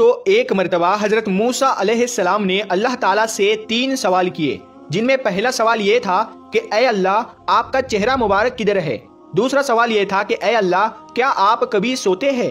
दोस्तों एक मर्तबा हजरत मूसा अलैहिस्सलाम ने अल्लाह ताला से 3 सवाल किए, जिनमें पहला सवाल ये था कि ऐ अल्लाह आपका चेहरा मुबारक किधर है। दूसरा सवाल ये था कि ऐ अल्लाह क्या आप कभी सोते हैं,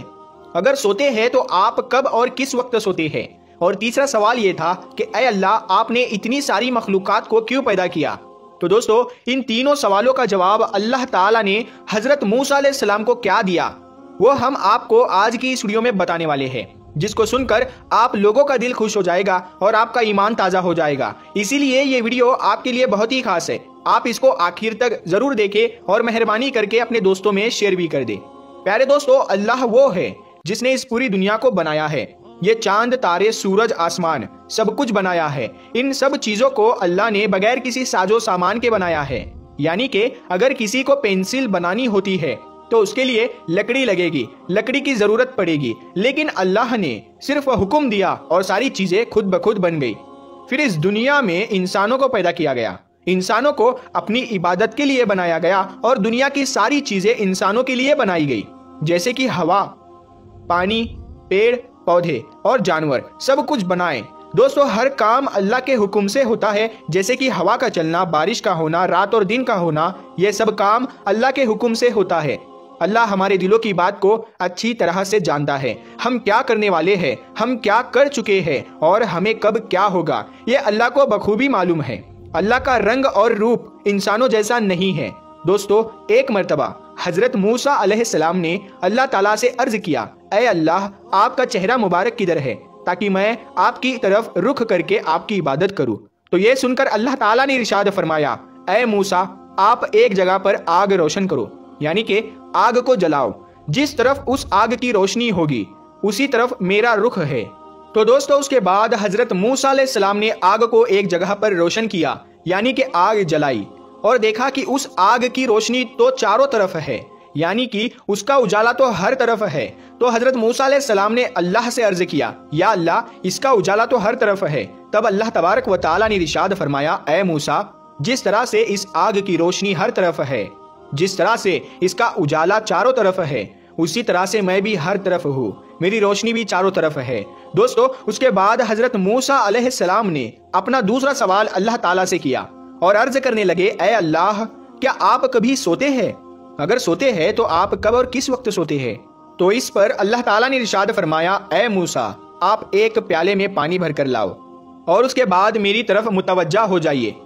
अगर सोते हैं तो आप कब और किस वक्त सोते हैं। और तीसरा सवाल ये था कि ऐ अल्लाह आपने इतनी सारी मखलूकात को क्यों पैदा किया। तो दोस्तों इन तीनों सवालों का जवाब अल्लाह ताला ने हजरत मूसा अलैहिस्सलाम को क्या दिया, वो हम आपको आज की इस वीडियो में बताने वाले हैं, जिसको सुनकर आप लोगों का दिल खुश हो जाएगा और आपका ईमान ताजा हो जाएगा। इसीलिए ये वीडियो आपके लिए बहुत ही खास है, आप इसको आखिर तक जरूर देखें और मेहरबानी करके अपने दोस्तों में शेयर भी कर दे। प्यारे दोस्तों, अल्लाह वो है जिसने इस पूरी दुनिया को बनाया है। ये चांद, तारे, सूरज, आसमान सब कुछ बनाया है। इन सब चीजों को अल्लाह ने बगैर किसी साजो सामान के बनाया है। यानी कि अगर किसी को पेंसिल बनानी होती है तो उसके लिए लकड़ी लगेगी, लकड़ी की जरूरत पड़ेगी, लेकिन अल्लाह ने सिर्फ हुक्म दिया और सारी चीजें खुद ब खुद बन गई। फिर इस दुनिया में इंसानों को पैदा किया गया, इंसानों को अपनी इबादत के लिए बनाया गया और दुनिया की सारी चीजें इंसानों के लिए बनाई गई, जैसे कि हवा, पानी, पेड़ पौधे और जानवर सब कुछ बनाए। दोस्तों हर काम अल्लाह के हुक्म से होता है, जैसे कि हवा का चलना, बारिश का होना, रात और दिन का होना, यह सब काम अल्लाह के हुक्म से होता है। अल्लाह हमारे दिलों की बात को अच्छी तरह से जानता है, हम क्या करने वाले हैं, हम क्या कर चुके हैं और हमें कब क्या होगा, ये अल्लाह को बखूबी मालूम है। अल्लाह का रंग और रूप इंसानों जैसा नहीं है। दोस्तों एक मर्तबा हजरत मूसा अलैहिस्सलाम ने अल्लाह ताला से अर्ज किया, ऐ अल्लाह आपका चेहरा मुबारक किधर है, ताकि मैं आपकी तरफ रुख करके आपकी इबादत करूं। तो ये सुनकर अल्लाह ताला ने इरशाद फरमाया, ऐ मूसा आप एक जगह पर आग रोशन करो, यानी कि आग को जलाओ, जिस तरफ उस आग की रोशनी होगी उसी तरफ मेरा रुख है। तो दोस्तों उसके बाद हजरत मूसा अलैहिस्सलाम ने आग को एक जगह पर रोशन किया, यानी कि आग जलाई, और देखा कि उस आग की रोशनी तो चारों तरफ है, यानी कि उसका उजाला तो हर तरफ है। तो हजरत मूसा अलैहिस्सलाम ने अल्लाह से अर्ज किया, या अल्लाह इसका उजाला तो हर तरफ है। तब अल्लाह तबारक व तआला ने इरशाद फरमाया, ऐ मूसा जिस तरह से इस आग की रोशनी हर तरफ है, जिस तरह से इसका उजाला चारों तरफ है, उसी तरह से मैं भी हर तरफ हूँ, मेरी रोशनी भी चारों तरफ है। दोस्तों उसके बाद हजरत मूसा अलैहिस्सलाम ने अपना दूसरा सवाल अल्लाह ताला से किया और अर्ज करने लगे, ऐ अल्लाह क्या आप कभी सोते हैं, अगर सोते हैं तो आप कब और किस वक्त सोते हैं। तो इस पर अल्लाह ताला ने इरशाद फरमाया, ऐ मूसा आप एक प्याले में पानी भर कर लाओ और उसके बाद मेरी तरफ मुतवज्जा हो जाइए।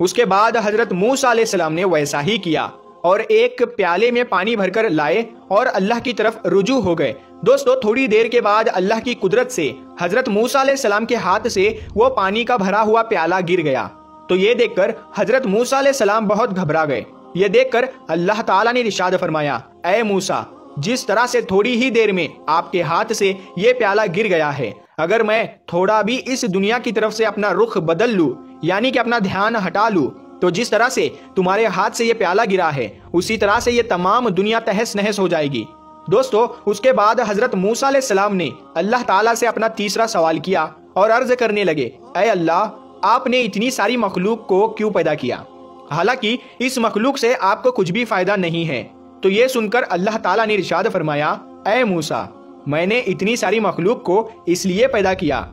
उसके बाद हजरत मूसा अलैहिस्सलाम ने वैसा ही किया और एक प्याले में पानी भरकर लाए और अल्लाह की तरफ रुजू हो गए। दोस्तों थोड़ी देर के बाद अल्लाह की कुदरत से हजरत मूसा अलैहिस्सलाम के हाथ से वो पानी का भरा हुआ प्याला गिर गया। तो ये देखकर हजरत मूसा अलैहिस्सलाम बहुत घबरा गए। ये देखकर अल्लाह ताला ने इरशाद फरमाया, ऐ मूसा जिस तरह से थोड़ी ही देर में आपके हाथ से ये प्याला गिर गया है, अगर मैं थोड़ा भी इस दुनिया की तरफ से अपना रुख बदल लूं, यानी कि अपना ध्यान हटा लूं, तो जिस तरह से तुम्हारे हाथ से ये प्याला गिरा है उसी तरह से ये तमाम दुनिया तहस नहस हो जाएगी। दोस्तों उसके बाद हजरत मूसा अलैहिस्सलाम ने अल्लाह ताला से अपना तीसरा सवाल किया और अर्ज करने लगे, ऐ अल्लाह आपने इतनी सारी मखलूक को क्यों पैदा किया, हालांकि इस मखलूक से आपको कुछ भी फायदा नहीं है। तो ये सुनकर अल्लाह ताला ने इरशाद फरमाया, ऐ मूसा मैंने इतनी सारी मखलूक को इसलिए पैदा किया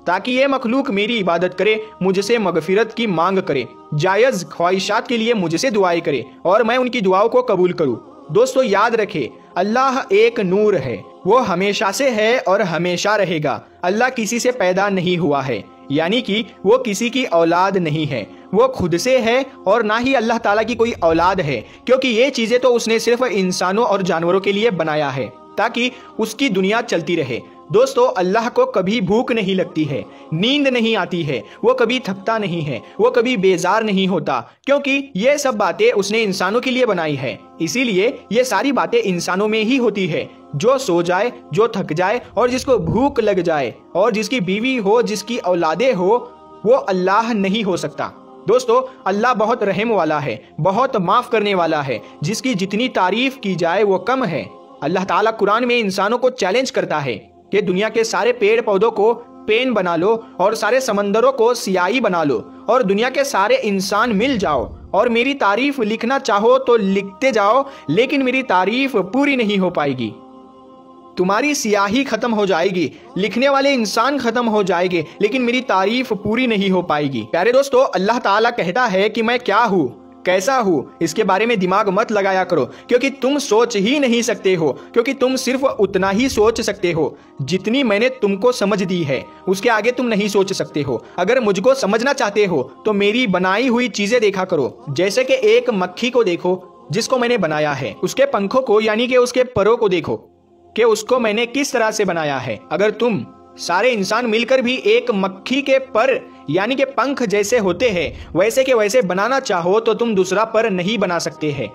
ताकि ये मखलूक मेरी इबादत करे, मुझसे मगफिरत की मांग करे, जायज़ ख्वाहिशात के लिए मुझसे दुआएं करे और मैं उनकी दुआओं को कबूल करूं। दोस्तों याद रखें अल्लाह एक नूर है, वो हमेशा से है और हमेशा रहेगा। अल्लाह किसी से पैदा नहीं हुआ है, यानी कि वो किसी की औलाद नहीं है, वो खुद से है और ना ही अल्लाह ताला की कोई औलाद है, क्योंकि ये चीजें तो उसने सिर्फ इंसानों और जानवरों के लिए बनाया है ताकि उसकी दुनिया चलती रहे। दोस्तों अल्लाह को कभी भूख नहीं लगती है, नींद नहीं आती है, वो कभी थकता नहीं है, वो कभी बेजार नहीं होता, क्योंकि ये सब बातें उसने इंसानों के लिए बनाई है। इसीलिए ये सारी बातें इंसानों में ही होती है। जो सो जाए, जो थक जाए और जिसको भूख लग जाए और जिसकी बीवी हो, जिसकी औलादे हो, वो अल्लाह नहीं हो सकता। दोस्तों अल्लाह बहुत रहम वाला है, बहुत माफ करने वाला है, जिसकी जितनी तारीफ की जाए वो कम है। अल्लाह ताला कुरान में इंसानों को चैलेंज करता है कि दुनिया के सारे पेड़ पौधों को पेन बना लो और सारे समंदरों को सियाही बना लो और दुनिया के सारे इंसान मिल जाओ और मेरी तारीफ लिखना चाहो तो लिखते जाओ, लेकिन मेरी तारीफ पूरी नहीं हो पाएगी। تمہاری سیاہی ختم ہو جائے گی، لکھنے والے انسان ختم ہو جائے گے، لیکن میری تعریف پوری نہیں ہو پائے گی۔ پیارے دوستو، اللہ تعالیٰ کہتا ہے کہ میں کیا ہوں، کیسا ہوں، اس کے بارے میں دماغ مت لگایا کرو، کیونکہ تم سوچ ہی نہیں سکتے ہو، کیونکہ تم صرف اتنا ہی سوچ سکتے ہو جتنی میں نے تم کو سمجھ دی ہے، اس کے آگے تم نہیں سوچ سکتے ہو۔ اگر مجھ کو سمجھنا چاہتے ہو تو میری بنائی ہوئی چیزیں دیکھا کرو، جیسے کہ ایک مکھی کو دیکھو جس کو میں نے بنایا ہے، اس کے پنکھوں کو یعنی کہ اس کے پروں کو دیکھو کہ اس کو میں نے کس طرح سے بنایا ہے۔ اگر تم سارے انسان مل کر بھی ایک مکھی کے پر یعنی کہ پنکھ جیسے ہوتے ہیں ویسے کے ویسے بنانا چاہو تو تم دوسرا پر نہیں بنا سکتے ہیں۔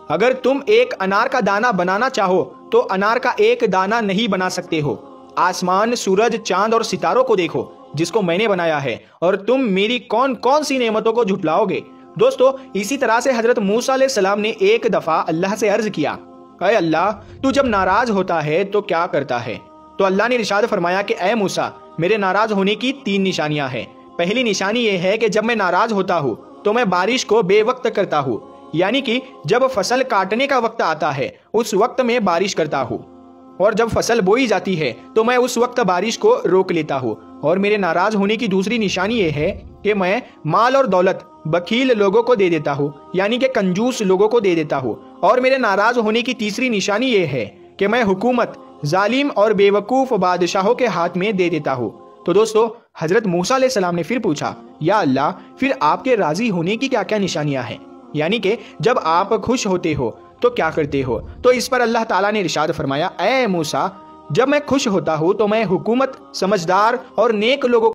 اگر تم ایک انار کا دانہ بنانا چاہو تو انار کا ایک دانہ نہیں بنا سکتے ہو۔ آسمان، سورج، چاند اور ستاروں کو دیکھو جس کو میں نے بنایا ہے، اور تم میری کون کون سی نعمتوں کو جھٹلاؤ گے۔ دوستو، اسی طرح سے حضرت موسیٰ علیہ السلام نے ایک دفعہ اللہ سے عرض کیا، اے اللہ، تو جب ناراض ہوتا ہے تو کیا کرتا ہے؟ تو اللہ نے ارشاد فرمایا کہ اے موسیٰ، میرے ناراض ہونے کی 3 نشانیاں ہیں۔ پہلی نشانی یہ ہے کہ جب میں ناراض ہوتا ہوں تو میں بارش کو بے وقت کرتا ہوں، یعنی کہ جب فصل کاٹنے کا وقت آتا ہے اس وقت میں بارش کرتا ہوں، اور جب فصل بوئی جاتی ہے تو میں اس وقت بارش کو روک لیتا ہوں۔ اور میرے ناراض ہونے کی دوسری نشانی یہ ہے کہ میں مال اور دولت بخیل لوگوں کو دے دیتا ہوں، یعنی کہ کنجوس لوگوں کو دے دیتا ہوں۔ اور میرے ناراض ہونے کی تیسری نشانی یہ ہے کہ میں حکومت ظالم اور بے وقوف بادشاہوں کے ہاتھ میں دے دیتا ہوں۔ تو دوستو، حضرت موسیٰ علیہ السلام نے پھر پوچھا، یا اللہ، پھر آپ کے راضی ہونے کی کیا کیا نشانیاں ہیں؟ یعنی کہ جب آپ خوش ہوتے ہو تو کیا کرتے ہو؟ تو اس پر اللہ تعالیٰ نے ارشاد فرمایا، اے موسیٰ، جب میں خوش ہوتا ہوں تو میں حکومت، سمجھدار اور نیک لوگوں